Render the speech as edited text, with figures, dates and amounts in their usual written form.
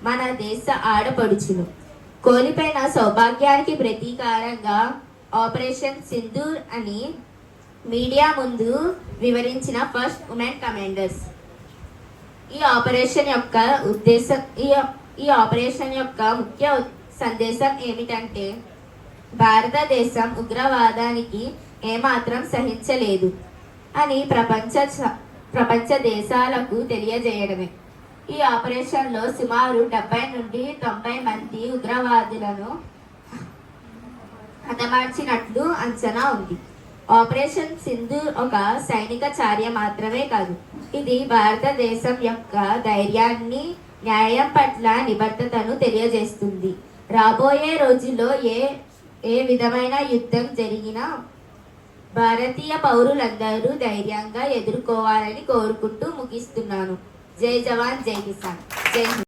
మన దేశ ఆడపడుచులు. కోల్పోయిన సౌభాగ్యానికి ప్రతీకారంగా ఆపరేషన్ సింధూర్ అని మీడియా ముందు వివరించిన ఫస్ట్ ఉమెన్ కమాండర్స్. ఈ ఆపరేషన్ యొక్క ముఖ్య సందేశం ఏమిటంటే, భారతదేశం ఉగ్రవాదానికి ఏమాత్రం సహించలేదు అని ప్రపంచ దేశాలకు తెలియజేయడమే. ఈ ఆపరేషన్లో సుమారు 70 నుండి 90 మంది ఉగ్రవాదులను హతమార్చినట్లు అంచనా ఉంది. ఆపరేషన్ సింధూర్ ఒక సైనిక చర్య మాత్రమే కాదు, ఇది భారతదేశం యొక్క ధైర్యాన్ని, న్యాయం పట్ల నిబద్ధతను తెలియజేస్తుంది. రాబోయే రోజుల్లో ఏ విధమైన యుద్ధం జరిగినా భారతీయ పౌరులందరూ ధైర్యంగా ఎదుర్కోవాలని కోరుకుంటూ ముగిస్తున్నాను. జై జవాన్, జై కిసాన్, జై హింద్.